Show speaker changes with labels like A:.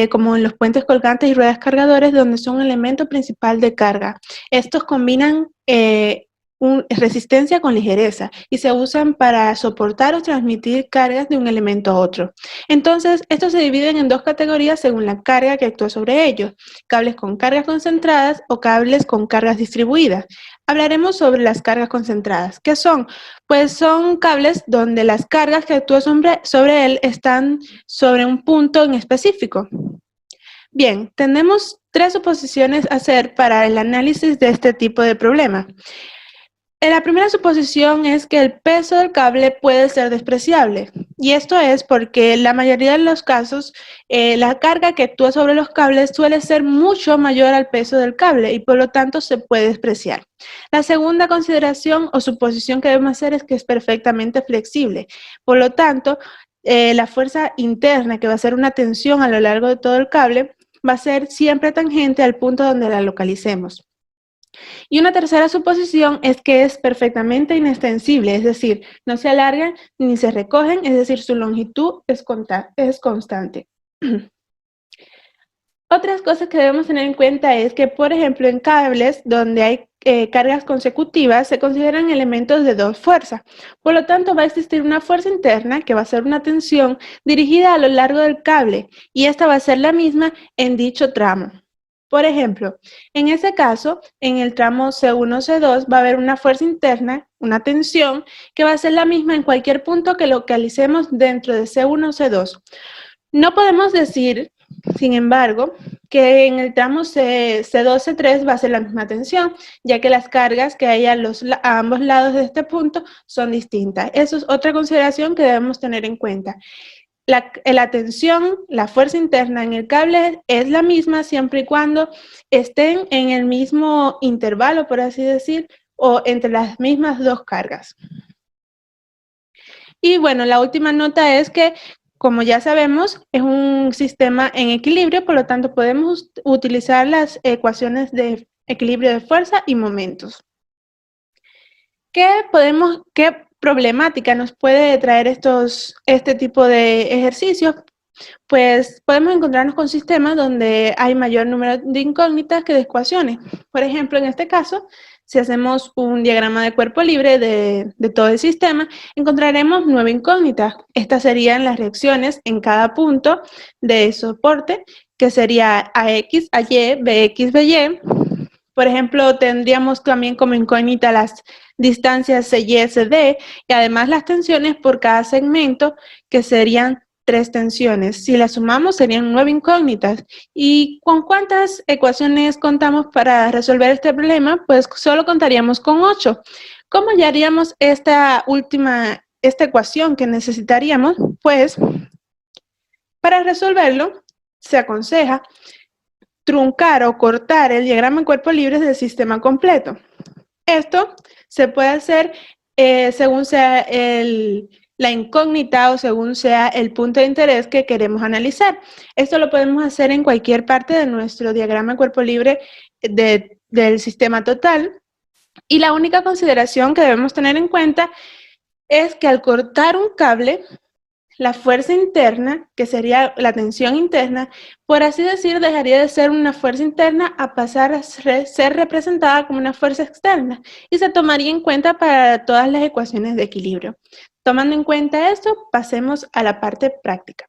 A: como en los puentes colgantes y ruedas cargadores, donde son un elemento principal de carga. Estos combinan resistencia con ligereza y se usan para soportar o transmitir cargas de un elemento a otro. Entonces, estos se dividen en dos categorías según la carga que actúa sobre ellos: cables con cargas concentradas o cables con cargas distribuidas. Hablaremos sobre las cargas concentradas. ¿Qué son? Pues son cables donde las cargas que actúan sobre él están sobre un punto en específico. Bien, tenemos tres suposiciones a hacer para el análisis de este tipo de problema. La primera suposición es que el peso del cable puede ser despreciable, y esto es porque en la mayoría de los casos la carga que actúa sobre los cables suele ser mucho mayor al peso del cable y por lo tanto se puede despreciar. La segunda consideración o suposición que debemos hacer es que es perfectamente flexible, por lo tanto la fuerza interna, que va a ser una tensión a lo largo de todo el cable, va a ser siempre tangente al punto donde la localicemos. Y una tercera suposición es que es perfectamente inextensible, es decir, no se alargan ni se recogen, es decir, su longitud es constante. Otras cosas que debemos tener en cuenta es que, por ejemplo, en cables donde hay cargas consecutivas se consideran elementos de dos fuerzas. Por lo tanto, va a existir una fuerza interna, que va a ser una tensión dirigida a lo largo del cable, y esta va a ser la misma en dicho tramo. Por ejemplo, en ese caso, en el tramo C1-C2 va a haber una fuerza interna, una tensión, que va a ser la misma en cualquier punto que localicemos dentro de C1-C2. No podemos decir, sin embargo, que en el tramo C2-C3 va a ser la misma tensión, ya que las cargas que hay a ambos lados de este punto son distintas. Eso es otra consideración que debemos tener en cuenta. La tensión, la fuerza interna en el cable es la misma siempre y cuando estén en el mismo intervalo, por así decir, o entre las mismas dos cargas. Y bueno, la última nota es que, como ya sabemos, es un sistema en equilibrio, por lo tanto podemos utilizar las ecuaciones de equilibrio de fuerza y momentos. ¿Qué problemática nos puede traer este tipo de ejercicios? Pues podemos encontrarnos con sistemas donde hay mayor número de incógnitas que de ecuaciones. Por ejemplo, en este caso, si hacemos un diagrama de cuerpo libre de todo el sistema, encontraremos 9 incógnitas. Estas serían las reacciones en cada punto de soporte, que sería AX, AY, BX, BY. Por ejemplo, tendríamos también como incógnita las distancias CY, CD y además las tensiones por cada segmento, que serían 3 tensiones. Si las sumamos serían 9 incógnitas. ¿Y con cuántas ecuaciones contamos para resolver este problema? Pues solo contaríamos con 8. ¿Cómo hallaríamos esta ecuación que necesitaríamos? Pues para resolverlo se aconseja truncar o cortar el diagrama en cuerpos libres del sistema completo. Esto se puede hacer según sea la incógnita o según sea el punto de interés que queremos analizar. Esto lo podemos hacer en cualquier parte de nuestro diagrama en cuerpo libre del sistema total. Y la única consideración que debemos tener en cuenta es que al cortar un cable, la fuerza interna, que sería la tensión interna, por así decir, dejaría de ser una fuerza interna a pasar a ser representada como una fuerza externa y se tomaría en cuenta para todas las ecuaciones de equilibrio. Tomando en cuenta esto, pasemos a la parte práctica.